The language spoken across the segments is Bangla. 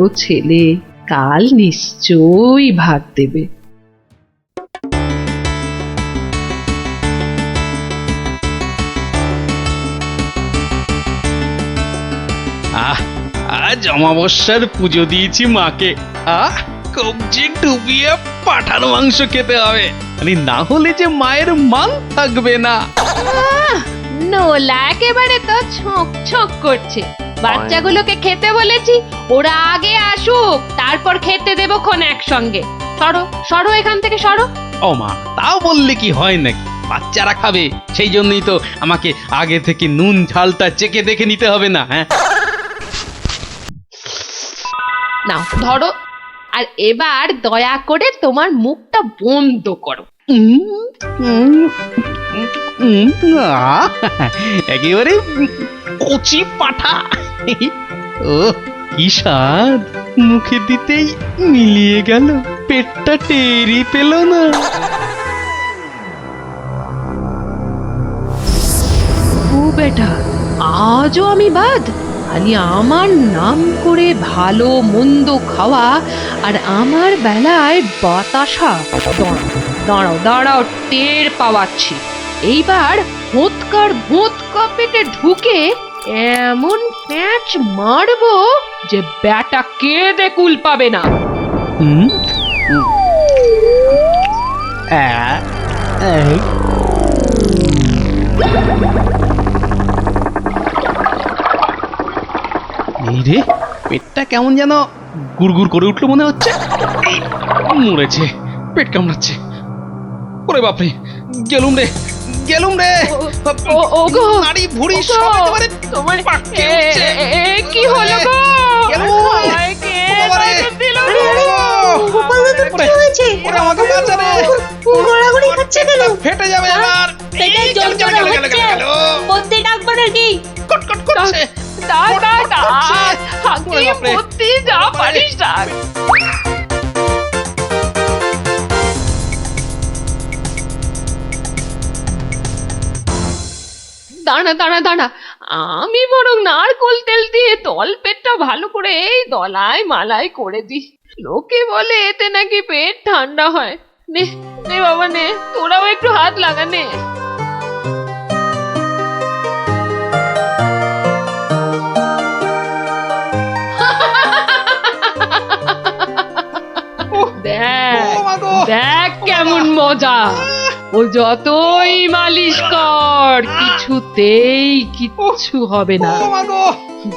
ও ছেলে কাল নিশ্চয়ই ভাত দেবে। আজ অমাবস্যার পুজো দিয়েছি মাকে। কবজি ডুবিয়ে পাঁঠার মাংস খেতে হবে, না হলে যে মায়ের মান থাকবে না। নোলা একেবারে তো ছক ছক করছে। বাচ্চাগুলোকে খেতে বলেছি, ওরা আগে আসুক, তারপর খেতে দেবো খন একসঙ্গে। সরো সরো এখান থেকে সরো। ও মা, তাও বললে কি হয় নাকি? বাচ্চারা খাবে, সেই জন্যই তো আমাকে আগে থেকে নুন ঝালটা চেখে দেখে নিতে হবে না? হ্যাঁ, নাও ধরো, আর এবার দয়া করে তোমার মুখটা বন্ধ করো। একেবারে কচি পাঠা। ও কি স্বাদ, মুখে দিতেই মিলিয়ে গেল, পেটটা টেরই পেল না। ও বেটা, আজও আমি বাদ? খালি আমার নাম করে ভালো মন্দ খাওয়া, আর আমার বেলায় বাতাসা। দাঁড়াও দাঁড়াও, টের পাওয়াচ্ছি। এইবার ভোঁতকা পেটে ঢুকে এমন প্যাঁচ মারবো যে ব্যাটা কেঁদে কুল পাবে না। এই রে, পেটটা কেমন যেন গুড়গুড় করে উঠলো মনে হচ্ছে। মরেছে, পেট কামড়াচ্ছে। ওরে বাপরে, গেলুম রে গেলুম রে। ওগো, নাড়ি ভুঁড়ি সব একেবারে তোমার পাককে উঠছে। কি হলো গো? গেলুম। আমায় কে বাবারে, বাঁচা দিল রে? গোপাল দাদুর কি হয়েছে? ওরে আমাকে বাঁচা রে। গড়াগড়ি খাচ্ছে কেন? ফেটে যাবে এবার। পেটে যন্ত্রণা হচ্ছে, বদ্যি ডাকবো নাকি? কটকট করছে। হাঁকিয়ে পড়তে যা পারিস ডাক। দাঁড়া দাঁড়া দাঁড়া, আমি বরং নারকোল তেল দিয়ে তল পেটটা ভালো করে এই দলাই মালাই করে দিই। লোকে বলে এতে নাকি পেট ঠান্ডা হয়। নে নে বাবা নে, তোরাও একটু হাত লাগা নে। দেখ দেখ কেমন মজা। ও যতই মালিশ কর, কিছুতেই কিচ্ছু হবে না।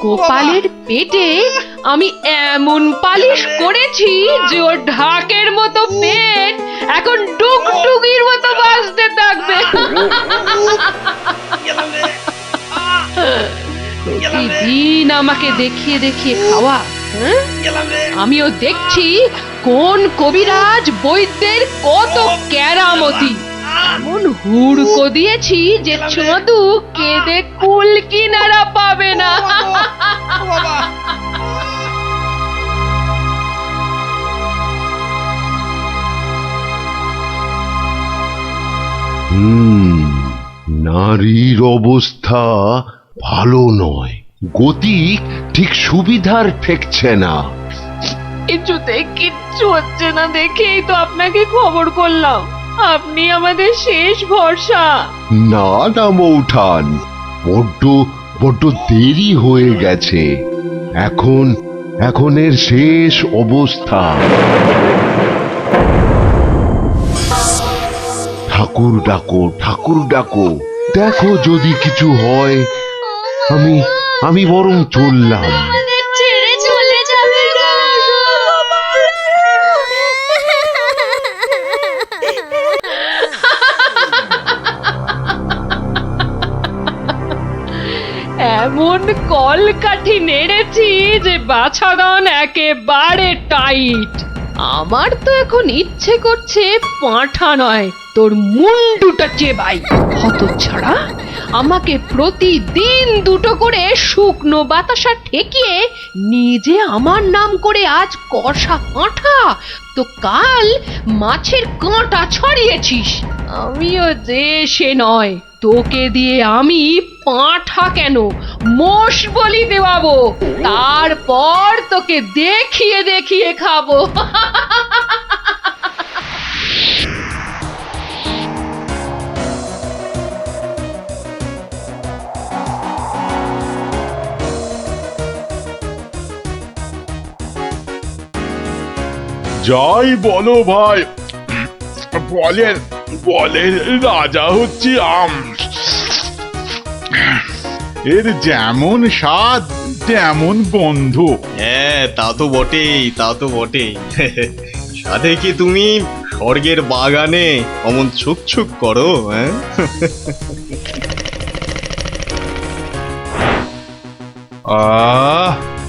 গোপালের পেটে আমি এমন পালিশ করেছি যে ওর ঢাকের মতো পেট এখন ডুগডুগির মতো বাজতে থাকবে। প্রতিদিন আমাকে দেখিয়ে দেখিয়ে খাওয়া, হ্যাঁ? আমিও দেখছি কোন কবিরাজ বৈদ্যের কত কেরামতি। এমন হুড়কো দিয়েছি যে ছদু কেঁদে কুল কিনারা পাবে না। নারীর অবস্থা ভালো নয়, গতি ঠিক সুবিধার ঠেকছে না। কিছুতে কিচ্ছু হচ্ছে না দেখেই তো আপনাকে খবর করলাম। আপনি আমাদের শেষ ভরসা। না না মৌঠান, বড্ড দেরি হয়ে গেছে। এখন এর শেষ অবস্থা। ঠাকুর ডাকো, দেখো যদি কিছু হয়। আমি বরং চললাম। আমাদের ছেড়ে চলে যাবে গো। এমন কলকাঠি নেড়েছি যে বাছাধন একেবারে টাইট। আমার তো এখন ইচ্ছে করছে পাঁঠা নয়, তোর মুন্ডুটা চেবাই। হতচ্ছাড়া, আমাকে প্রতিদিন দুটো করে শুকনো বাতাসা ঠেকিয়ে নিজে আমার নাম করে আজ কষা পাঁঠা, তো কাল মাছের কাঁটা ছড়িয়েছিস। আমিও যে সে নয়, তোকে দিয়ে আমি পাঁঠা কেন মোষ বলি দেওয়াবো, তারপর তোকে দেখিয়ে দেখিয়ে খাবো। যাই বলো ভাই, বলের বলের রাজা হচ্ছে আম। এর যেমন স্বাদ তেমন গন্ধ। হ্যাঁ, তা তো বটেই, তা তো বটেই। সাথে কি তুমি স্বর্গের বাগানে অমন ছুক ছুক করো? হ্যাঁ,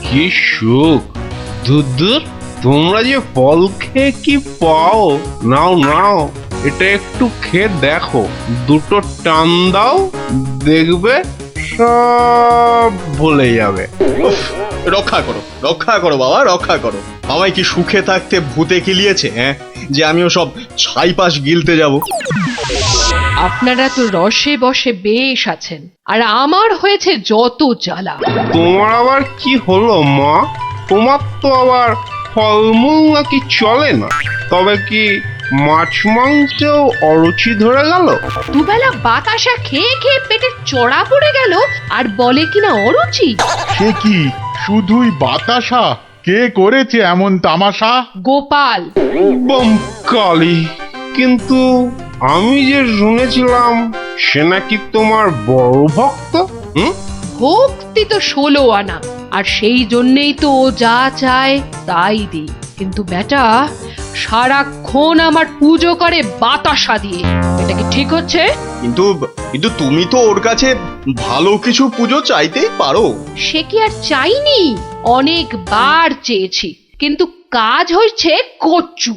কি সুখ! দূর, তোমরা যে ফল খেয়ে কি পাও। নাও নাও, এটা একটু খেয়ে দেখো, দুটো টান দাও, দেখবে সব ভুলে যাবে। রক্ষা করো, রক্ষা করো বাবা, রক্ষা করো। আমায় কি সুখে থাকতে ভূতে কিলিয়েছে? হ্যাঁ, যে আমিও সব ছাইপাশ গিলতে যাব। আপনারা তো রসে বসে বেশ আছেন, আর আমার হয়েছে যত জ্বালা। তোমার আবার কি হলো মা? তোমার তো আবার ফলমূল নাকি চলে না? তবে কি মাছ মাংসেও অরুচি ধরে গেল? দুবেলা বাতাসা খেয়ে খেয়ে পেটে চড়া পড়ে গেল, আর বলে কিনা অরুচি। সে কি শুধুই বাতাসা? কে করেছে এমন তামাশা? গোপাল। বমকালি! কিন্তু আমি যে শুনেছিলাম সে নাকি তোমার বড় ভক্ত। ভক্তি তো 16 আনা, আর সেই জন্যেই তো ও যা চায় তাই দিই। কিন্তু বেটা সারাক্ষণ আমার পুজো করে বাতাসা দিয়ে, এটা কি ঠিক হচ্ছে? কিন্তু কিন্তু তুমি তো ওর কাছে ভালো কিছু পুজো চাইতেই পারো। সে কি আর চাইনি? অনেকবার চেয়েছি, কিন্তু কাজ হচ্ছে কচ্ছু।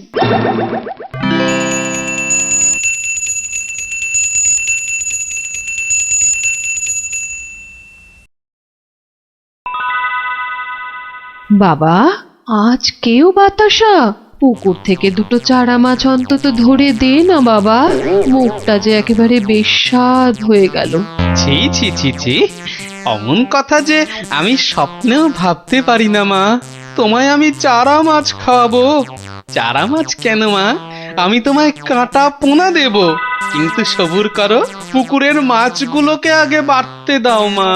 বাবা, আজ কেউ বাতাসা? পুকুর থেকে দুটো চারা মাছ অন্তত ধরে দে না বাবা, মুখটা যে একেবারে বেস্বাদ হয়ে গেল। ছি ছি ছি ছি, অমন কথা যে আমি স্বপ্নেও ভাবতে পারি না মা। তোমায় আমি চারা মাছ খাওয়াবো। চারা মাছ কেন মা, আমি তোমায় কাঁটা পোনা দেব, কিন্তু সবুর করো, পুকুরের মাছগুলোকে আগে বাড়তে দাও মা।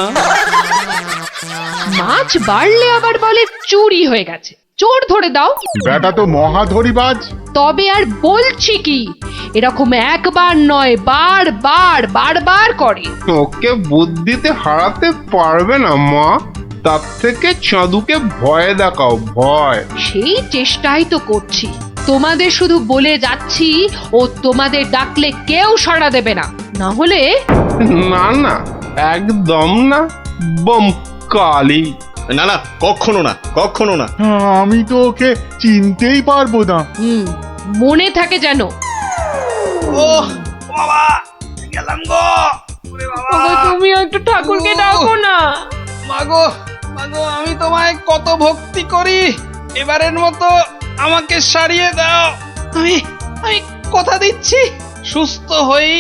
মাছ বাড়লে আবার বলে চুরি হয়ে গেছে, চোর ধরে দাও। বেটা তো মহাধরিবাজ। তবে আর বলছি কি, এরকম একবার নয়, বারবার করে। ওকে বুদ্ধিতে হারাতে পারবে না মা। তার থেকে চাঁদুকে ভয় দেখাও, ভয়। সেই চেষ্টাই তো করছি। তোমাদের শুধু বলে যাচ্ছি, ও তোমাদের ডাকলে কেউ সাড়া দেবে না, না হলে। না না, একদম না। বমকালি! না না, কখনো না, কখনো না। আমি তো ওকে চিনতেই পারবো না। মনে থাকে যেন। ও বাবা, গেলাম গো। ওরে বাবা, তুমি একটু ঠাকুরকে ডাকো না। মাগো মাগো, আমি তোমায় কত ভক্তি করি, এবারের মতো আমাকে সারিয়ে দাও। আমি আমি কথা দিচ্ছি, সুস্থ হই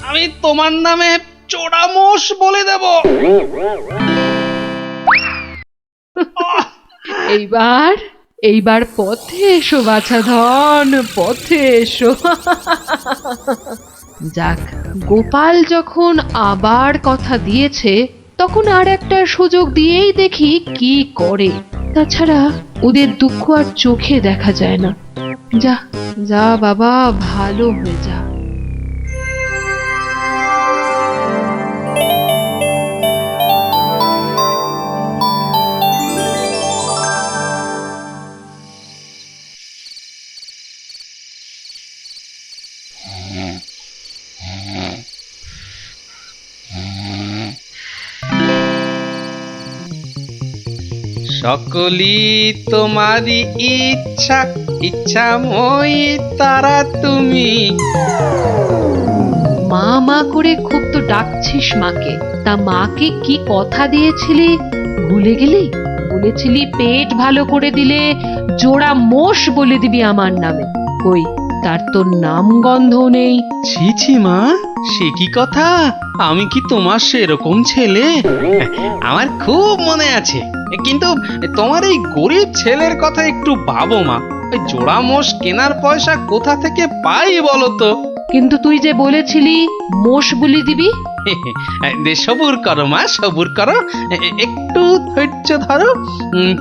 আমি তোমার নামে চোরামোষ বলে দেব। এইবার পথে এসো বাছা ধন, পথে এসো। যাক, গোপাল যখন আবার কথা দিয়েছে, তখন আর একটা সুযোগ দিয়েই দেখি কি করে। তাছাড়া ওদের দুঃখ আর চোখে দেখা যায় না। যা যা বাবা, ভালো হয়ে যা। সকলি তোমারই ইচ্ছা, ইচ্ছাময়ী তারা তুমি। মা মা করে খুব তো ডাকছিস মাকে, তা মাকে কি কথা দিয়েছিলি ভুলে গেলি? বলেছিলি পেট ভালো করে দিলে জোড়া মোষ বলে দিবি আমার নামে। কই তার তো নাম গন্ধ নেই। ছি ছি মা, সে কি কথা? আমি কি তোমার সেরকম ছেলে? আমার খুব মনে আছে, কিন্তু তোমার এই গরিব ছেলের কথা একটু ভাবো মা। ওই জোড়া মোষ কেনার পয়সা কোথা থেকে পাই বলো তো? কিন্তু তুই যে বলেছিলি মোষ বলি দিবি। সবুর করো মা, সবুর করো, একটু ধৈর্য ধরো।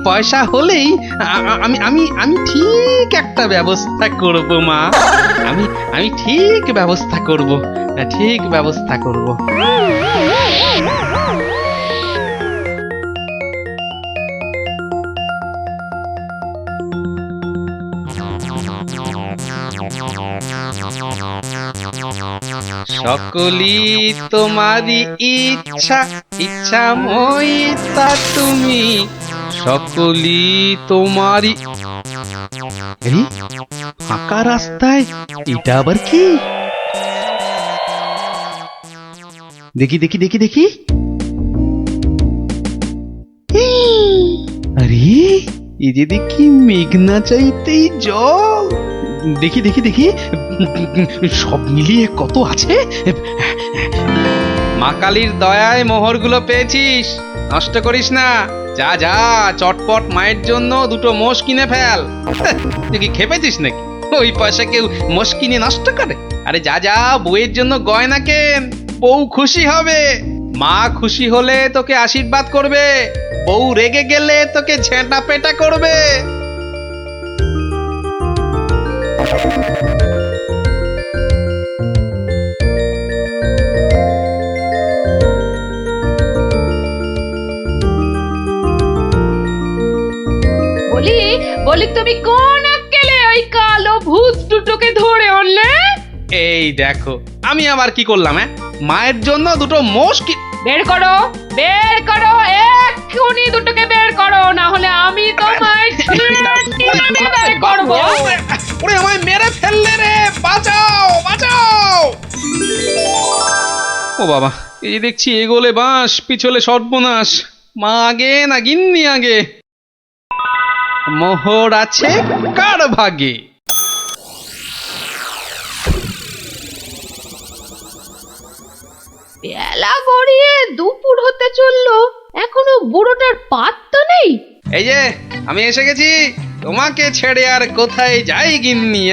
পয়সা হলেই আমি আমি আমি ঠিক একটা ব্যবস্থা করব মা। আমি ঠিক ব্যবস্থা করব, ঠিক ব্যবস্থা করব। সকলি তোমারই ইচ্ছা, ইচ্ছাময়ী তা তুমি। সকলি তোমারই। আরে, ফাঁকা রাস্তায় এটা আবার কি? দেখি দেখি দেখি দেখি। আরে, এই যে দেখি মেঘনা চাইতেই জল। দেখি দেখি দেখি, সব মিলিয়ে কত আছে। মা কালীর দয়ায় মোহরগুলো পেয়েছিস, নষ্ট করিস না। যা যা, চটপট মায়ের জন্য দুটো মোষ কিনে ফেল। তুই কি খেপেছিস নাকি? ওই পয়সা কেউ মোষ কিনে নষ্ট করে? আরে যা যা, বউয়ের জন্য গয়না কেন, বউ খুশি হবে। মা খুশি হলে তোকে আশীর্বাদ করবে, বউ রেগে গেলে তোকে ঝেঁটা পেটা করবে। বলি বলি তুমি কোন আক্কেলে ওই কালো ভূত দুটোকে ধরে আনলে? এই দেখো, আমি আবার কি করলাম? মায়ের জন্য দুটো মোষ কি। বের করো, বের করো, এক্ষুনি দুটোকে বের করো, না হলে আমি তোমায় বের করবো। ওরে আমায় মেরে ফেললে রে, বাঁচাও বাঁচাও। ও বাবা, এই দেখছি এগোলে বাঁশ, পিছলে সর্বনাশ। মা আগে না গিন্নি আগে? মোহর আছে কার ভাগে? বেলা গড়িয়ে দুপুর হতে চললো, এখনো বুড়োটার পাত্তা নেই। এই যে আমি এসে গেছি, তোমাকে ছেড়ে আর কোথায় যাই গিন্নি?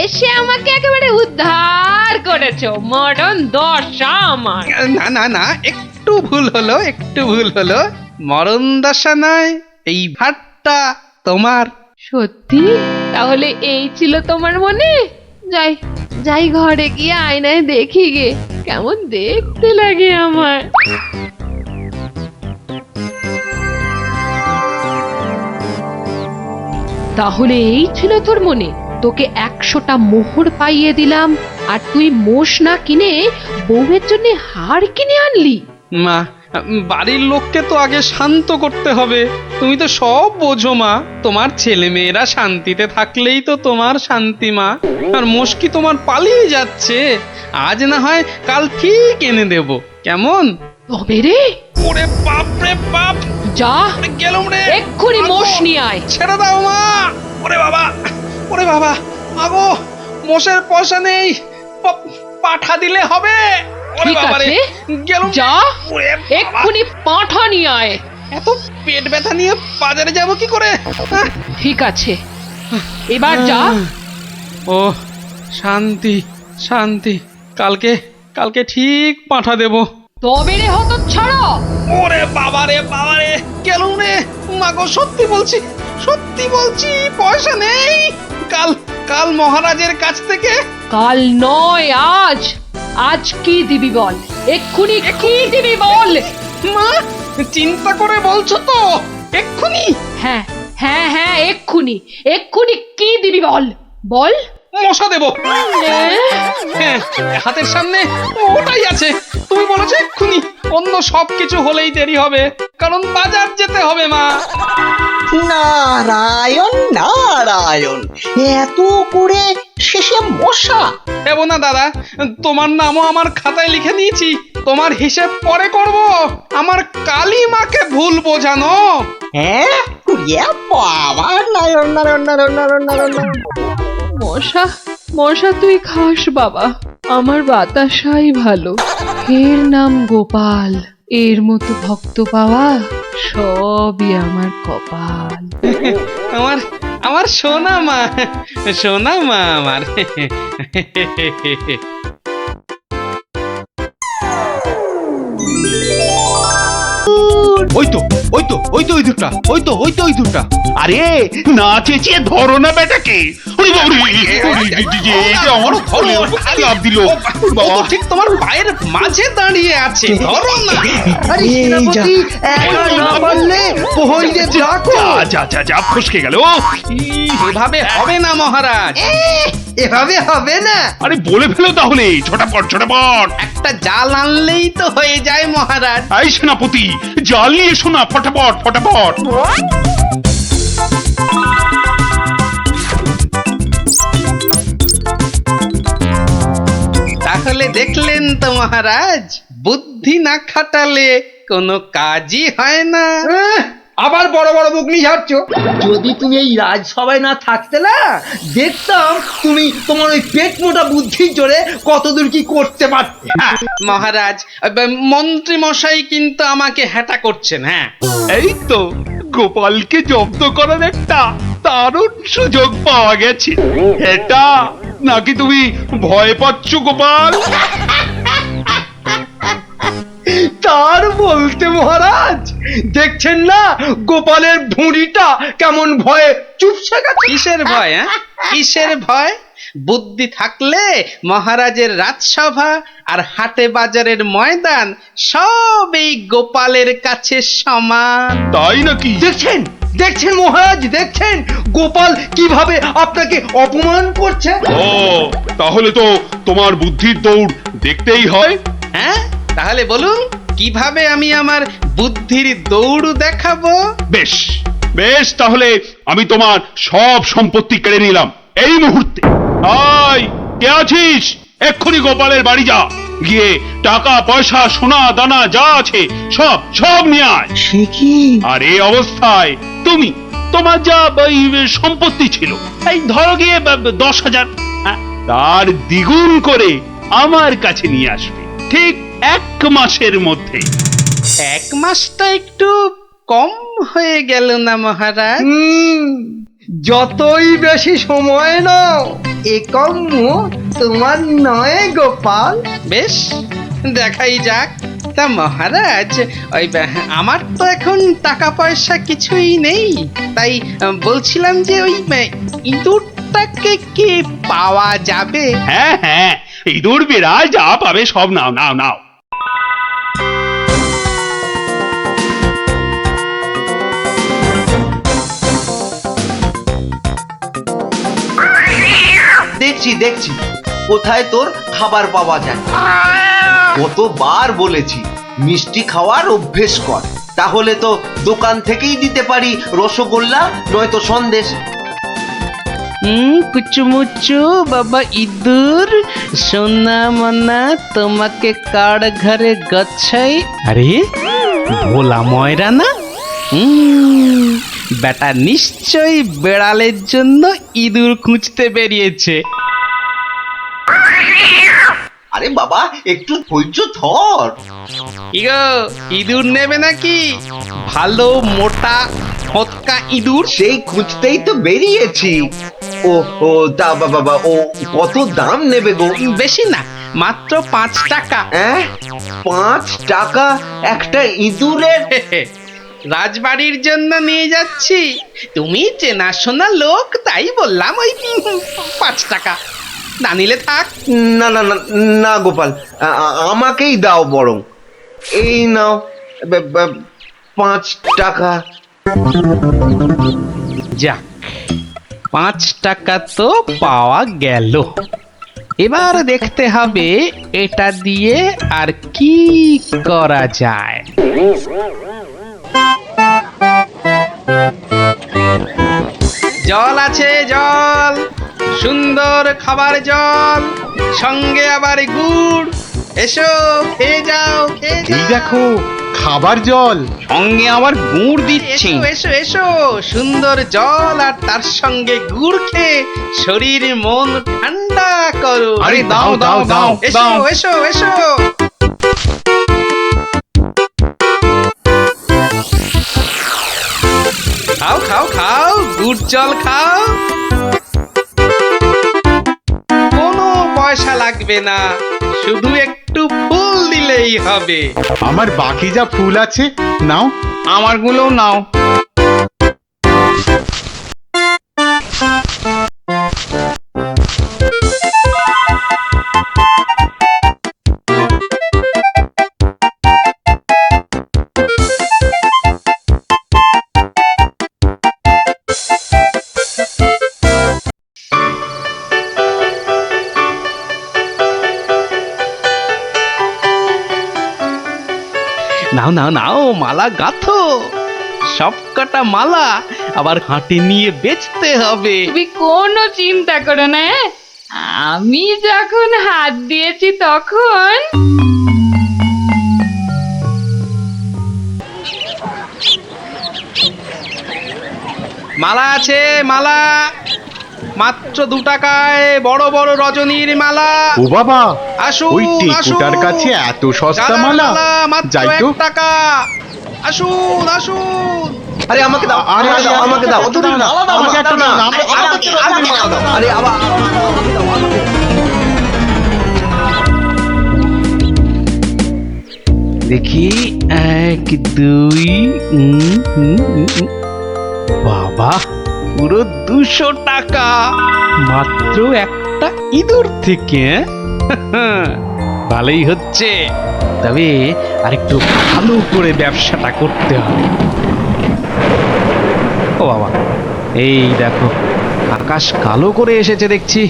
এসে আমাকে একেবারে উদ্ধার করেছো, মরণ দশা আমার। না না না, একটু ভুল হলো, একটু ভুল হলো। মরণ দশা নয়, এই ভাতটা তোমার। সত্যি? তাহলে এই ছিল তোমার মনে? যাই যাই, ঘরে গিয়ে আয়নায় দেখি গে কেমন দেখতে লাগে আমার। তাহলে এই ছিল তোর মনে? তোকে 100টা মোহর পাইয়ে দিলাম, আর তুই মোষ না কিনে বউয়ের জন্য হার কিনে আনলি? মা, বাড়ির লোককে তো আগে শান্ত করতে হবে। তুমি তো সব বোঝো মা। তোমার ছেলে মেয়েরা শান্তিতে থাকলেই তো তোমার শান্তি মা। আর মুশকি তোমার পালিয়ে যাচ্ছে, আজ না হয় কাল ঠিক এনে দেব, কেমন? তবে রে, ওরে বাপ রে বাপ, যা গেলুম রে। এক্ষুনি মোষ নিয়ে আয়। ছেড়ে দাও মা। ওরে বাবা, ওরে বাবা, আগো মোষের পয়সা নেই, পাঠা দিলে হবে। ওরে ঠিক বাবা রে, আছে, গেলুম। যা ওরে বাবা, এক্ষুনি পাঁঠা নিয়ে আয়। এত পেট ব্যথা নিয়ে বাজারে যাব কি করে? ঠিক আছে, এবার যা। ও শান্তি শান্তি, কালকে কালকে ঠিক পাঠা দেব। তবে রে হতচ্ছাড়া। ওরে বাবা রে বাবা রে, গেলুম রে। মাগো সত্যি বলছি, সত্যি বলছি, পয়সা নেই। কাল কাল মহারাজের কাছ থেকে। কাল নয়, আজ। আজ কি দিবি বল, এক্ষুনি কি দিবি বল। মা, চিন্তা করে বলছো তো? এক্ষুনি? হ্যাঁ হ্যাঁ হ্যাঁ, এক্ষুনি এক্ষুনি কি দিবি বল, বল। মশা দেব। হ্যাঁ, হাতের সামনে ওটাই আছে। তুমি বলেছো এক্ষুনি, অন্য সবকিছু হলেই দেরি হবে, কারণ বাজার যেতে হবে মা। নারায়ণ নারায়ণ, এত করে শেষে মশা। দেব না দাদা, তোমার নামও আমার খাতায় লিখে দিয়েছি। তোমার হিসেব পরে করব। আমার কালী মাকে ভুল বোঝানো। হ্যাঁ, বাবা, নারায়ণ নারায়ণ নারায়ণ নারায়ণ নারায়ণ। মশা মশা তুই খাস বাবা, আমার বাতাসাই ভালো। এর নাম গোপাল, এর মতো ভক্ত পাওয়া সবই আমার কপাল। আমার আমার সোনা মা, সোনা মা আমার। ওই তো ওই তো ওই তো ওই দুটা, ওই তো ওই তো ওই দুটা। আরে না চেঁচিয়ে ধরো না বেটাকে। ওরে বাবা রে, এই যে আমার ঘরে লাভ দিল। ও তো ঠিক তোমার পায়ের মাঝে দাঁড়িয়ে আছে, ধরো না। আরে সেনাপতি, একা না পারলে প্রহরীদের ডাকো। যা যা যা ফসকে গেল। এভাবে হবে না মহারাজ। এভাবে হবে না। আরে বলে ফেলো তাহলে, ঝটাপট ঝটাপট। একটা জাল আনলেই তো হয়ে যায় মহারাজ। এই সেনাপতি, জাল নিয়ে এসো না, ফটাফট ফটাফট। তাহলে দেখলেন তো মহারাজ, বুদ্ধি না খাটালে কোনো কাজই হয় না। আবার বড় বড় বকনি ঝাড়ছ। যদি তুমি এই রাজসভায় না থাকতে না, দেখতাম তুমি তোমার ওই পেট মোটা বুদ্ধির জোরে কতদূর কি করতে পারতে। মহারাজ, মন্ত্রী মশাই কিন্তু আমাকে হ্যাটা করছেন। হ্যাঁ, এই তো গোপালকে জব্দ করার একটা দারুণ সুযোগ পাওয়া গেছে। এটা নাকি তুমি ভয় পাচ্ছ গোপাল? তার বলতে মহারাজ, দেখছেন না গোপালের ভুঁড়িটা কেমন ভয়ে চুপসে গেছে। কিসের ভয়? হ্যাঁ, কিসের ভয়? বুদ্ধি থাকলে মহারাজের রাজসভা আর হাটে বাজারের ময়দান সব এই গোপালের কাছে সমান। তাই নাকি? দেখছেন দেখছেন মহারাজ, দেখছেন গোপাল কিভাবে আপনাকে অপমান করছে। ও তাহলে তো তোমার বুদ্ধির দৌড় দেখতেই হয়। হ্যাঁ, তাহলে বলুন কিভাবে আমি আমার বুদ্ধির দৌড় দেখাবো? বেশ বেশ, তাহলে আমি তোমার সব সম্পত্তি কেড়ে নিলাম এই মুহূর্তে। আয়, কে আছিস? এক্ষুনি গোপালের বাড়ি যা, গিয়ে টাকা পয়সা সোনা দানা যা আছে সব সব নিয়ে আয়। সে কি? আর এই অবস্থায় তুমি তোমার যা এই সম্পত্তি ছিল, এই ধরো গিয়ে 10,000, তার দ্বিগুণ করে আমার কাছে নিয়ে আসবে ঠিক 1 মাসের মধ্যে। 1 মাসটা একটু কম হয়ে গেল না মহারাজ? যতই বেশি সময় নাও, এ কম্য তোমার নয় গোপাল। বেশ, দেখাই যাক। তা মহারাজ, ওই আমার তো এখন টাকা পয়সা কিছুই নেই, তাই বলছিলাম যে ওই ইঁদুরটাকে কি পাওয়া যাবে? হ্যাঁ হ্যাঁ, ইঁদুর বিড়াল যা পাবে সব নাও নাও নাও। দেখছি দেখছি কোথায় তোর খাবার পাওয়া যায়। কতবার বলেছি মিষ্টি খাওয়ার অভ্যেস কর, তাহলে তো দোকান থেকেই দিতে পারি রসগোল্লা নয়তো সন্দেশ। কুচুমুচু বাবা ইঁদুর, সোনা মনা তোমাকে কার ঘরে গচ্ছাই। আরে ভোলা ময়রা না? বেটা নিশ্চয়ই বেড়ালের জন্য ইঁদুর খুঁজতে বেরিয়েছে। আরে বাবা, একটু ধৈর্য ধর। কি গো, ইঁদুর নেবে নাকি? ভালো মোটা হতকা ইঁদুর। সেই খুঁজতেই তো বেরিয়েছি। ও ও তা বাবা, ও কত দাম নেবে গো? বেশি না, মাত্র 5 টাকা। 5 টাকা একটা ইঁদুরের? রাজবাড়ির জন্য নিয়ে যাচ্ছি, তুমি চেনাশোনা লোক তাই বললাম ওই 5 টাকা, না নিলে থাক। না না না না গোপাল, আমাকেই দাও বরং। এই নাও 5 টাকা। যাক, 5 টাকা তো পাওয়া গেল। এবার দেখতে হবে এটা দিয়ে আর কি করা যায়। জল আছে, জল, সুন্দর খাবার জল, সঙ্গে আবার গুড়। এসো খেয়ে যাও, খেয়ে এই যাও। দেখো খাবার জল। সঙ্গে আবার গুড় দিচ্ছি। এসো এসো, সুন্দর জল আর তার সঙ্গে গুড় খেয়ে শরীর মন ঠান্ডা করো। আরে দাও দাও দাও এসো এসো এসো। খাও খাও খাও, গুড় জল খাও। কোনো পয়সা লাগবে না, শুধু একটু ফুল দিলেই হবে। আমার বাকি যা ফুল আছে নাও। আমারগুলোও নাও। নাও নাও নাও, মালা গাঁথো। সব কটা মালা আবার হাটে নিয়ে বেচতে হবে। তুমি কোনো চিন্তা করো না, আমি যখন হাত দিয়েছি তখন মালা আছে, মালা মাত্র 2 টাকায় বড় বড় রজনীর মালা। ও বাবা, আসুন ওই টেকুটার আসুন। কাছে এত সস্তা গাঁদা মালা? মাত্র যাই তো। 1 টাকা। আসুন আসুন। আরে আমাকে দাও, আরে, আমাকে দাও, আরে, আমাকে দাও। আমাকে দাও না, আমাকে একটা দাও না, আমাকে দাও। আরে আবার দেখি 1 2 বাবা, পুরো 200 টাকা মাত্র একটা ইঁদুর থেকে। ভালোই হচ্ছে, তবে আরেকটু ভালো করে ব্যবসাটা করতে হবে। ও বাবা, এই দেখো আকাশ কালো করে এসেছে দেখছি।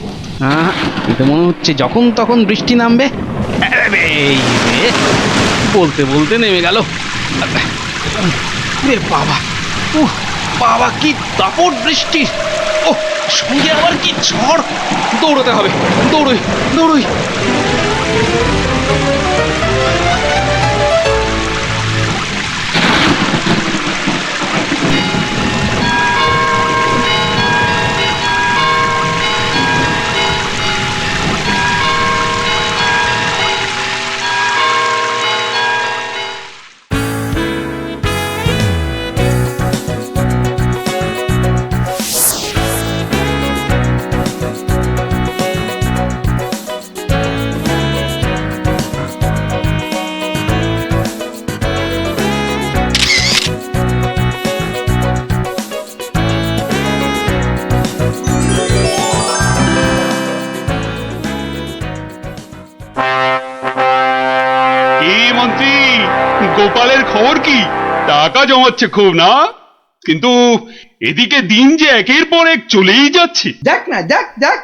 এটা মনে হচ্ছে যখন তখন বৃষ্টি নামবে। এই রে, বলতে বলতে নেমে গেল। রে বাবা, বাবা কি দাপট বৃষ্টি! ও সঙ্গে আবার কি ঝড়! দৌড়তে হবে, দৌড়ই দৌড়ই। এই মন্ত্রী, গোপালের খবর কি? টাকা জমাচ্ছে খুব না? কিন্তু এদিকে দিন যে একের পর এক চলেই যাচ্ছে। দেখ না, দেখ দেখ,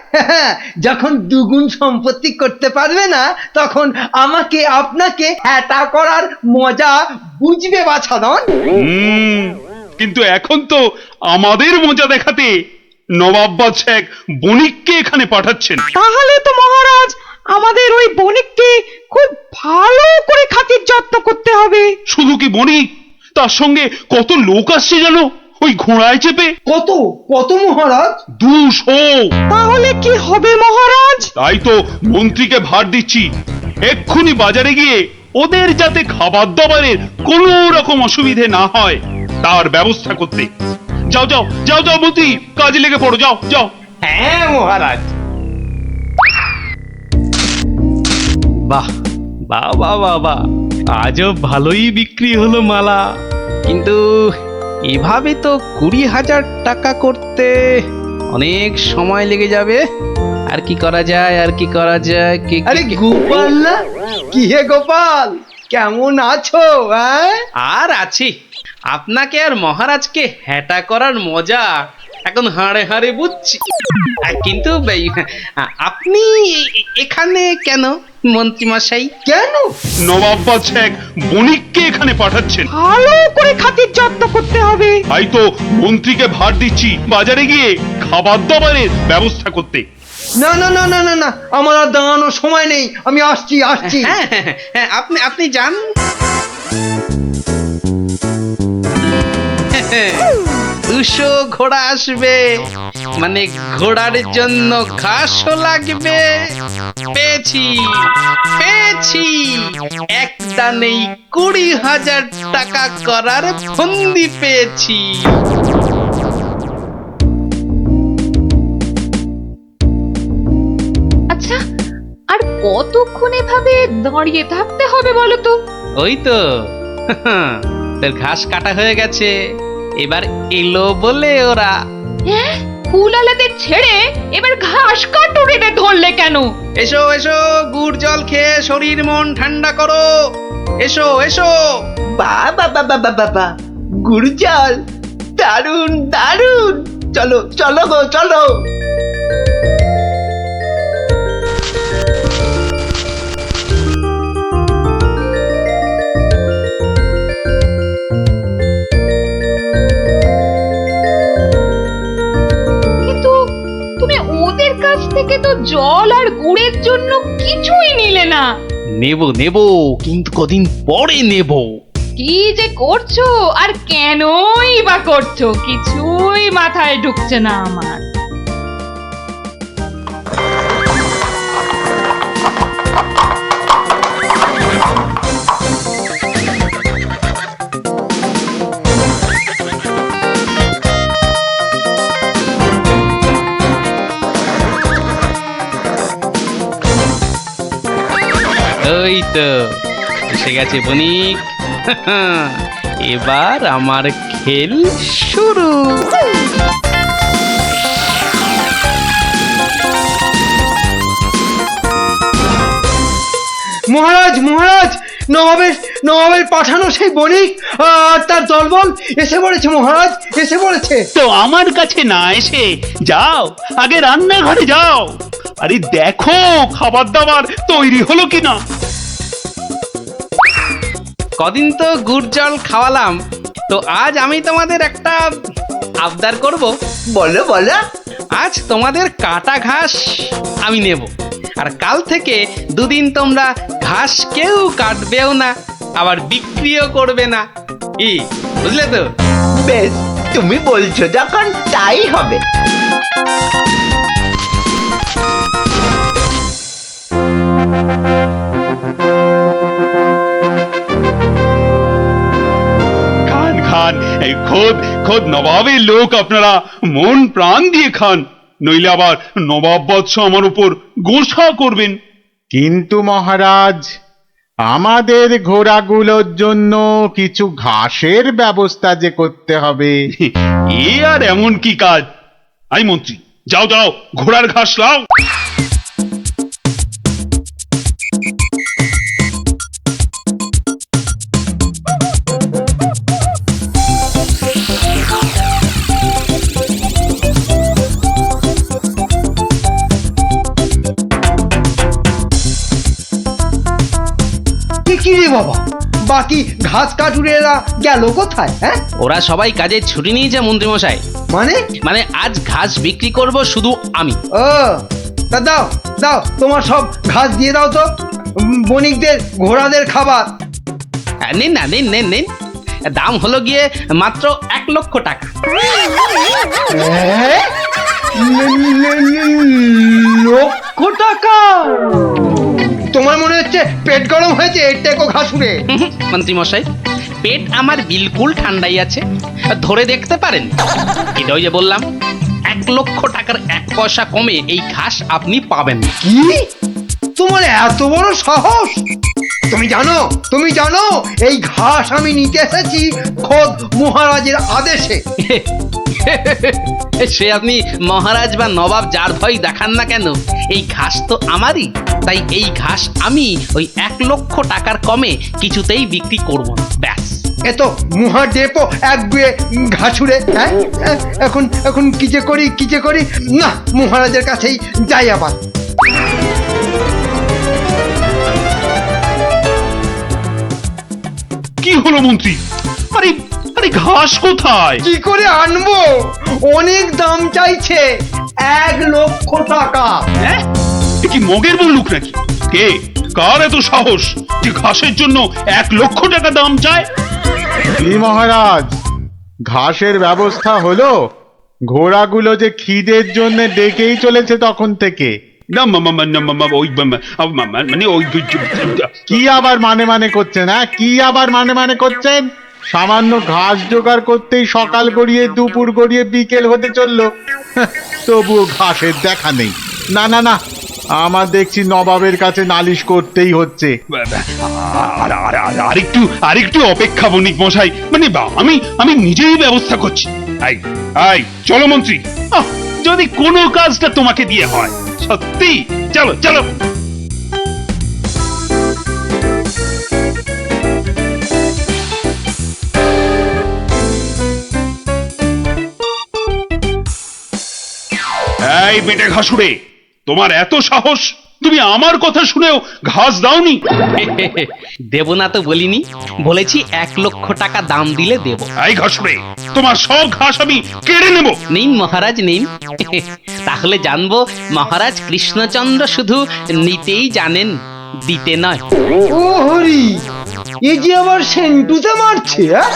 যখন দুগুণ সম্পত্তি করতে পারবে না তখন আমাকে আপনাকে হ্যাটা করার মজা বুঝবে বাছাধন। কিন্তু এখন তো আমাদের মজা দেখাতে নবাব বাদশাহ এক বণিককে এখানে পাঠাচ্ছেন। তাহলে তো মহারাজ আমাদের ওই বণিককে খুব ভালো করে খাতির যত্ন করতে হবে। শুধু কি বণিক, তার সঙ্গে কত লোক আসছে জানো ওই ঘোড়ায় চেপে? কত কত মহারাজ? 200। তাহলে কি হবে মহারাজ? তাই তো মন্ত্রীকে ভার দিচ্ছি এক্ষুনি বাজারে গিয়ে ওদের যাতে খাবার দাবারের কোনো রকম অসুবিধে না হয় তার ব্যবস্থা করতে। যাও যাও যাও যাও মন্ত্রী, কাজে লেগে পড়ো, যাও যাও। হ্যাঁ মহারাজ। বাহ বাহ বাহ বাহ বাহ, আজও ভালোই বিক্রি হলো মালা। কিন্তু এভাবে তো 20,000 টাকা করতে অনেক সময় লেগে যাবে। আর কি করা যায়, আর কি করা যায়? আরে গোপাল না? কি হে গোপাল, কেমন আছো? আর আছি। আপনাকে আর মহারাজকে হ্যাটা করার মজা এখন হাড়ে হাড়ে বুঝছি। কিন্তু আপনি এখানে কেন মন্ত্রী মশাই? কেন? নবাব বাদশাহ এক বণিককে এখানে পাঠাচ্ছেন। ভালো করে খাতির যত্ন করতে হবে। তাই তো মন্ত্রীকে ভার দিচ্ছি বাজারে গিয়ে খাবার দাবারের ব্যবস্থা করতে। না না না না না না, আমার আর দাঁড়ানোর সময় নেই, আমি আসছি আসছি। হ্যাঁ হ্যাঁ হ্যাঁ, আপনি যান। 200 ঘোড়া আসবে, মানে ঘোড়ার জন্য ঘাসও লাগবে। পেয়েছি পেয়েছি, এক দানেই 20,000 টাকা করার ফন্দি পেয়েছি। আচ্ছা, আর কতক্ষণ এভাবে দাঁড়িয়ে থাকতে হবে বলো তো? ওই তো তোর ঘাস কাটা হয়ে গেছে, এবার এলো বলে ওরা। হ্যাঁ, ফুলালাদের ছেড়ে এবার ঘাস কাটুরিতে ধরলে কেন? এসো এসো, গুড় জল খেয়ে শরীর মন ঠান্ডা করো। এসো এসো। বাবা বাবা বাবা, গুড় জল, দারুন দারুন, চলো চলো গো চলো। কিন্তু তুমি ওদের কাছ থেকে তো জল আর গুড়ের জন্য কিছুই নিলে না। নেব নেব, কিন্তু কদিন পরে নেব। কি যে করছো আর কেনই বা করছো, কিছুই মাথায় ঢুকছে না আমার। ওই তো এসে গেছে বণিক। এবার আমার খেল শুরু। মহারাজ মহারাজ, নবাবের পাঠানো সেই বণিক আর তার দলবল এসে পড়েছে মহারাজ, এসে পড়েছে। তো আমার কাছে না এসে যাও, আগে রান্নাঘরে যাও। আরে দেখো খাবার দাবার তৈরি হলো কিনা। কদিন তো গুড় জল খাওয়ালাম, তো আজ আমি তোমাদের একটা আবদার করব। বলো বলো। আজ তোমাদের কাটা ঘাস আমি নেব, আর কাল থেকে 2 দিন তোমরা ঘাস কেউ কাটবেও না, আবার বিক্রিও করবে না। কি বুঝলে তো? বেশ, তুমি বলছো যখন তাই হবে। খান খান, এই খোদ খোদ নবাবের লোক, আপনারা মন প্রাণ দিয়ে খান, নইলে আবার নবাব বাদশাহ আমার উপর গোসা করবেন। কিন্তু মহারাজ, আমাদের ঘোড়াগুলোর জন্য কিছু ঘাসের ব্যবস্থা যে করতে হবে। এ আর এমন কি কাজ? আই মন্ত্রী, যাও যাও, ঘোড়ার ঘাস লাও। কি রে বাবা, বাকি ঘাস কাটুরেরা গেল কোথায়? হ্যাঁ, ওরা সবাই কাজে ছুটি নিয়েছে মন্ত্রী মশাই। মানে আজ ঘাস বিক্রি করব শুধু আমি। ও তা দাও দাও, তোমার সব ঘাস দিয়ে দাও তো, বণিকদের ঘোড়াদের খাবার। নিন না, নিন নিন নিন, দাম হলো গিয়ে মাত্র 1 লক্ষ টাকা। লক্ষ টাকা? তোমার মনে হচ্ছে পেট গরম হয়েছে এর টেকো ঘাসুরে। মন্ত্রী মশাই, পেট আমার বিলকুল ঠান্ডাই আছে, ধরে দেখতে পারেন। এটা ওই যে বললাম, 1 লক্ষ টাকার 1 পয়সা কমে এই ঘাস আপনি পাবেন না। কি, তোমার এত বড় সাহস? তুমি জানো এই ঘাস আমি নিতে এসেছি খোদ মহারাজের আদেশে। সে আপনি মহারাজ বা নবাব যার ভয় দেখান না কেন, এই ঘাস তো আমারই। তাই এই ঘাস আমি ওই 1 লক্ষ টাকার কমে কিছুতেই বিক্রি করব না, ব্যাস। এ তো মুহা ডেপো এক গুয়ে ঘাসুরে। হ্যাঁ, এখন কি যে করি না, মহারাজের কাছেই যাই আবার। কি হলো মন্ত্রী? আরে আরে ঘাস কোথায়? কি করে আনবো? অনেক দাম চাইছে, 1 লক্ষ টাকা। হ্যাঁ, এ কি মগের বললুক নাকি? কে, কার এত সাহস যে ঘাসের জন্য 1 লক্ষ টাকা দাম চায়? কি মহারাজ, ঘাসের ব্যবস্থা হলো? ঘোড়াগুলো যে খিদের জন্য ডেকেই চলেছে তখন থেকে। না ওই মানে ওই কি আবার মানে করছেন? হ্যাঁ, কি আবার মানে করছেন? সামান্য ঘাস জোগাড় করতেই সকাল গড়িয়ে দুপুর গড়িয়ে বিকেল হতে চললো, তবুও ঘাসের দেখা নেই। না না না, আমার দেখছি নবাবের কাছে নালিশ করতেই হচ্ছে। আরেকটু অপেক্ষা বণিক মশাই, মানে আমি নিজেই ব্যবস্থা করছি। আই চলো মন্ত্রী, যদি কোনো কাজটা তোমাকে দিয়ে হয়, সত্যি চলো চলো। এই বেটে ঘাসুড়ে, তোমার এত সাহস, তুমি আমার কথা শুনেও ঘাস দাওনি? দেব না তো বলিনি, বলেছি 1,00,000 টাকা দাম দিলে দেব। এই ঘাসুড়ে, তোমার সব ঘাস আমি কেড়ে নেব। নিন মহারাজ নিন। তাহলে জানবো মহারাজ কৃষ্ণচন্দ্র শুধু নিতেই জানেন, দিতে নয়। ও হরি, এ যে আবার সেন্টুতে মারছে, হ্যাঁ?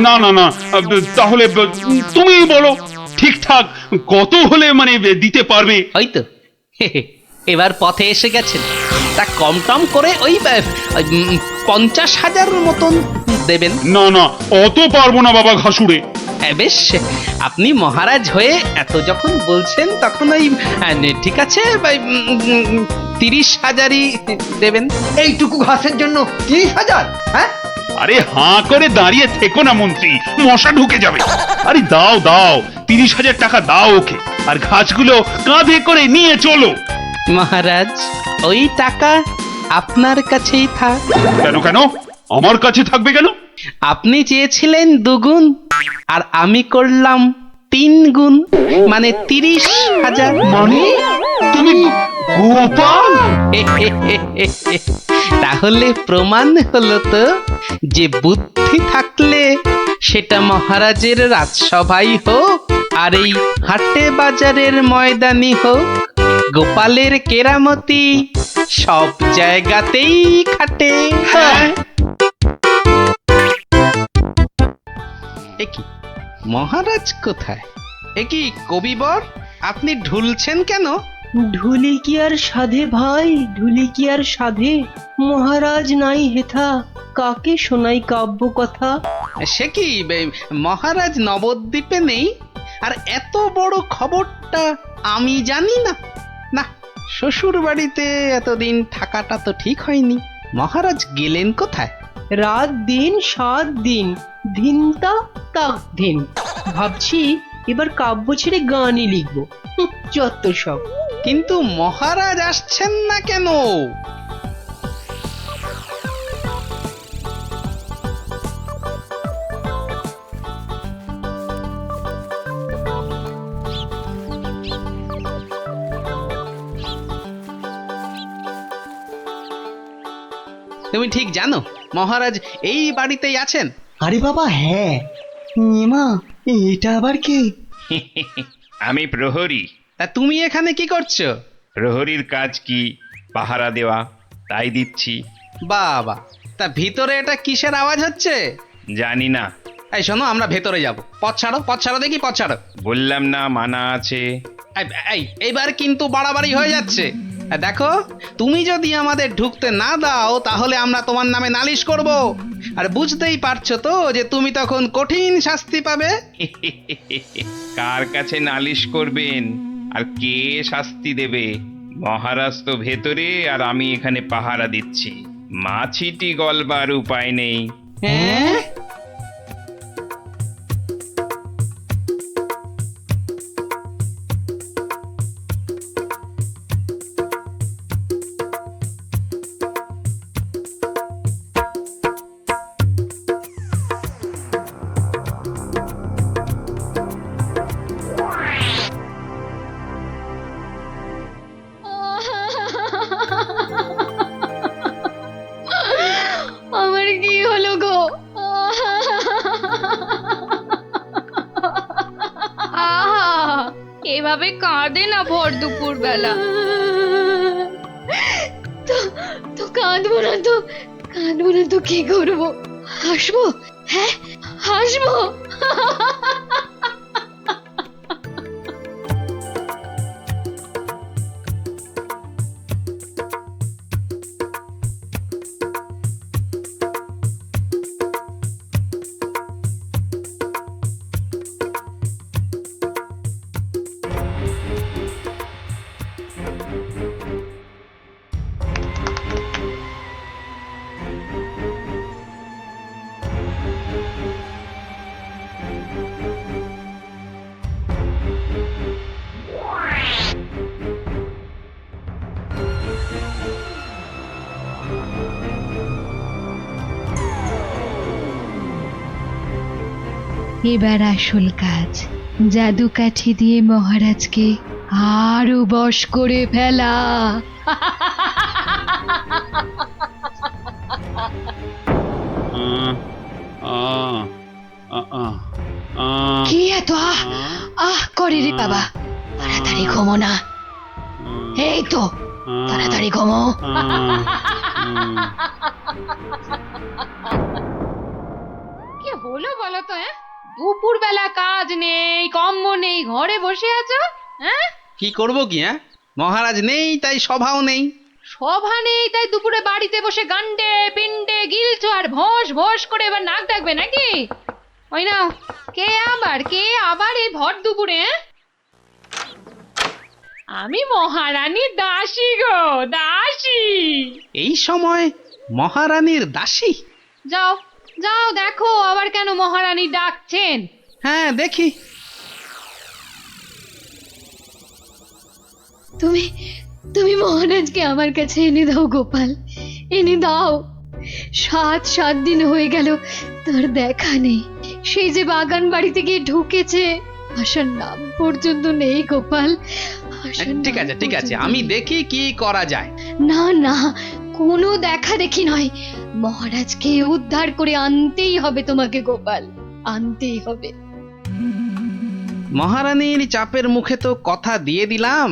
না না না, তাহলে তুমি বলো ঠিকঠাক কত হলে মানে দিতে পারবে? ওই তো এবার পথে এসে গেছেন, তা কম টম করে ওই 50,000 মতন দেবেন। না না, অত পারবো না বাবা ঘাসুড়ে। বেশ, আপনি মহারাজ হয়ে এত যখন বলছেন তখন ওই ঠিক আছে 30,000ই দেবেন। এইটুকু ঘাসের জন্য 30,000? হ্যাঁ, আরে হাঁ করে দাঁড়িয়ে থেকো না মন্ত্রী, মশা ঢুকে যাবে। আরে দাও দাও, 30,000 টাকা দাও ওকে, আর ঘাসগুলো কাঁধে করে নিয়ে চলো। মহারাজ, ওই টাকা আপনার কাছেই থাক। কেন কেন আমার কাছে থাকবে কেন? আপনি চেয়েছিলেন 2 গুণ, আর আমি করলাম 3 গুণ, মানে 30,000। মানে তুমি গোপাল? তাহলে প্রমাণ হলো তো যে বুদ্ধি থাকলে সেটা মহারাজের রাজসভাই হোক আর এই হাটে বাজারের ময়দানি হোক, গোপালের কেরামতি সব জায়গাতেই খাটে। হ্যাঁ। একি মহারাজ কোথায়? একি কবিবর, আপনি ঢুলছেন কেন? ঢুলি কি আর সাধে ভাই, ঢুলি কি আর সাধে? মহারাজ নাই হেথা, কাকে শোনাই কাব্য কথা? সে কি মহারাজ নবদ্বীপে নেই, আর এত বড় খবরটা আমি জানি না? না, শ্বশুর বাড়িতে এতদিন থাকাটা তো ঠিক হয়নি। মহারাজ গেলেন কোথায়? রাত দিন 7 দিন, ধিনতা তাক দিন। ভাবছি এবার কাব্য ছেড়ে গানই লিখবো। যত সব। কিন্তু মহারাজ আসছেন না কেন? তুমি ঠিক জানো মহারাজ এই বাড়িতেই আছেন? আরে বাবা হ্যাঁ, নিমা এটা আবার কে? আমি প্রহরী। তা তুমি এখানে কি করছো? প্রহরীর কাজ কি? পাহারা দেওয়া, তাই দিচ্ছি। বাবা, তা ভিতরে এটা কিসের আওয়াজ হচ্ছে? জানি না। এই শোনো, আমরা ভেতরে যাব। পথ ছাড়ো দেখি, পথ ছাড়ো। বললাম না মানা আছে। এইবার কিন্তু বাড়াবাড়ি হয়ে যাচ্ছে। দেখো, তুমি যদি আমাদের ঢুকতে না দাও তাহলে আমরা তোমার নামে নালিশ করব, আর বুঝতেই পারছো তো যে তুমি তখন কঠিন শাস্তি পাবে। কার কাছে নালিশ করবেন আর কে শাস্তি দেবে? মহারাজ তো ভেতরে আর আমি এখানে পাহারা দিচ্ছি, মাছিটি গলবার উপায় নেই। হ্যাঁ, আমার কি হলো গো? আহা, এভাবে কাঁদে না ভর দুপুর বেলা। তো কাঁদবো না তো, কাঁদবো না তো কি করবো? হাসবো? হ্যাঁ হাসবো। এবার আসল কাজ, জাদু কাঠি দিয়ে মহারাজকে আরো বশ করে ফেলা। কি এত আহ আহ করে রে বাবা, তাড়াতাড়ি ঘুমো না। এই তো তাড়াতাড়ি ঘুমো। কি হলো বলো তো? দুপুর বেলা কাজ নেই, কম্ম নেই, ঘরে বসে আছো? হ্যাঁ, কি করব কি? মহারাজ নেই তাই সভাও নেই। সভা নেই তাই দুপুরে বাড়িতে বসে গান্ডে পিন্ডে গিলছো আর ভোস ভোস করে এবার নাক ডাকবে নাকি? ওই নাও, কে আবার এই ভর দুপুরে? আমি মহারানীর দাসী গো, দাসী। এই সময় মহারানীর দাসী? যাও যাও দেখো আবার কেন মহারানী ডাকছেন। হ্যাঁ দেখি। তুমি তুমি মহারাজকে আমার কাছে এনে দাও গোপাল, এনে দাও। 7 দিন হয়ে গেল তার দেখা নেই। সেই যে বাগান বাড়িতে গিয়ে ঢুকেছে, আসার নাম পর্যন্ত নেই গোপাল। ঠিক আছে ঠিক আছে, আমি দেখি কি করা যায়। না না, কোনো দেখা দেখি নয়, মহারাজকে উদ্ধার করে আনতেই হবে তোমাকে গোপাল, আনতেই হবে। মহারানীর চাপের মুখে তো কথা দিয়ে দিলাম,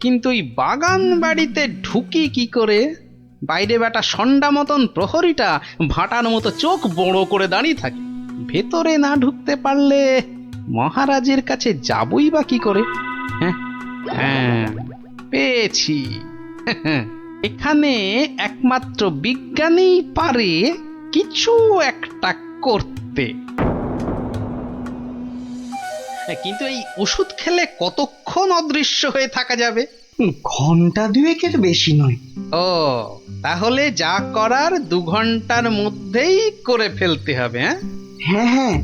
কিন্তু এই বাগান বাড়িতে ঢুকি কি করে? বাইরে বেটা ষণ্ডা মতন প্রহরীটা ভাটার মতো চোখ বড় করে দাঁড়িয়ে থাকে। ভেতরে না ঢুকতে পারলে মহারাজের কাছে যাবই বা কি করে? হ্যাঁ পেয়েছি। এখানে একমাত্র বিজ্ঞানী পারে কিছু একটা করতে। কিন্তু এই ওষুধ খেলে কতক্ষণ অদৃশ্য হয়ে থাকা যাবে? ঘন্টা 2 বেশি নয়। ও, তাহলে যা করার 2 ঘন্টার মধ্যেই করে ফেলতে হবে। হ্যাঁ হ্যাঁ,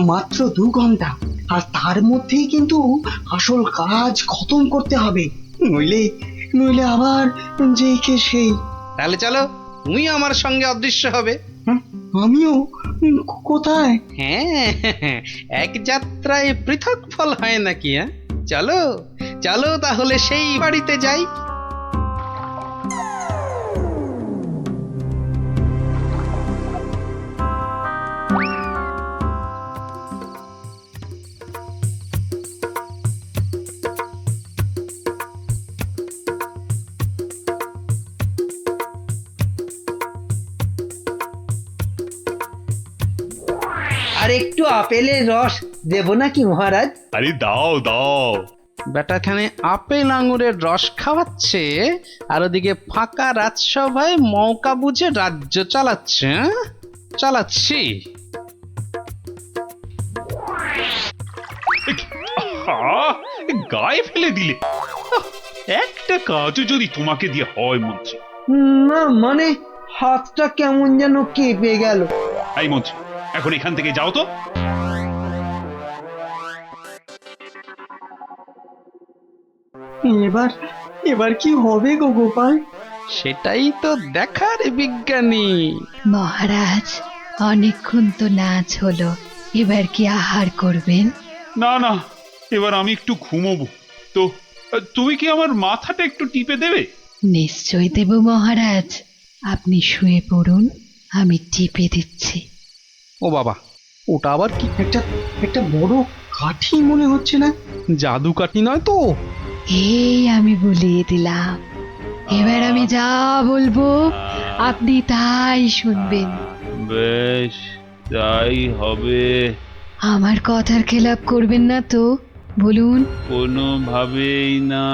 মাত্র 2 ঘন্টা, আর তার মধ্যেই কিন্তু আসল কাজ খতম করতে হবে, নইলে নইলে আবার যেই কে সেই। তাহলে চলো, তুমি আমার সঙ্গে অদৃশ্য হবে। আমিও? কোথায়? হ্যাঁ, এক যাত্রায় পৃথক ফল হয় নাকি? চলো চলো তাহলে সেই বাড়িতে যাই। আর একটু আপেলের রস দেব নাকি মহারাজ? আরে দাও দাও। বেটাখানে আপেল আঙুরের রস খাওয়াচ্ছে, আর ওদিকে ফাঁকা রাজসভায় মৌকা বুঝে রাজ্য চালাচ্ছে। চালাচ্ছি। গায়ে ফেলে দিলে। একটা কাজও যদি তোমাকে দিয়ে হয় মন্ত্রী। না মানে হাতটা কেমন যেন কেঁপে গেল। এই মন্ত্রী, এখন এখান থেকে যাও তো। এবার এবার কি হবে গো গোপাল? সেটাই তো দেখার বিজ্ঞানী। মহারাজ, অনেকক্ষণ তো নাচ হলো, এবার কি আহার করবেন? না না, এবার আমি একটু ঘুমোবো। তো তুমি কি আমার মাথাটা একটু টিপে দেবে? নিশ্চয় দেব মহারাজ, আপনি শুয়ে পড়ুন, আমি টিপে দিচ্ছি। ও বাবা, ওটা আবার কি? একটা বড় কাঠি মনে হচ্ছে না? জাদু কাঠি নয় তো? এই আমি বলিয়ে দিলাম, এবার আমি যা বলবো আপনি তাই শুনবেন। বেশ, তাই হবে। আমার কথার খেলাপ করবেন না তো, বলুন। কোনোভাবেই না।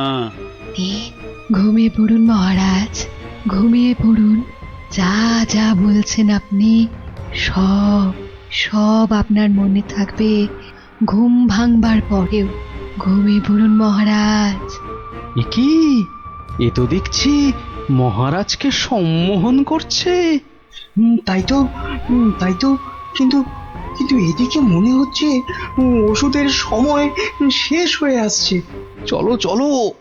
ঘুমিয়ে পড়ুন মহারাজ, ঘুমিয়ে পড়ুন। যা যা বলছেন আপনি সব সব আপনার মনে থাকবে ঘুম ভাঙবার পরেও। ঘুমিয়ে পড়ুন মহারাজ। কি এ তো দেখছি মহারাজকে সম্মোহন করছে। তাই তো কিন্তু কিন্তু এদিকে মনে হচ্ছে ওষুধের সময় শেষ হয়ে আসছে। চলো চলো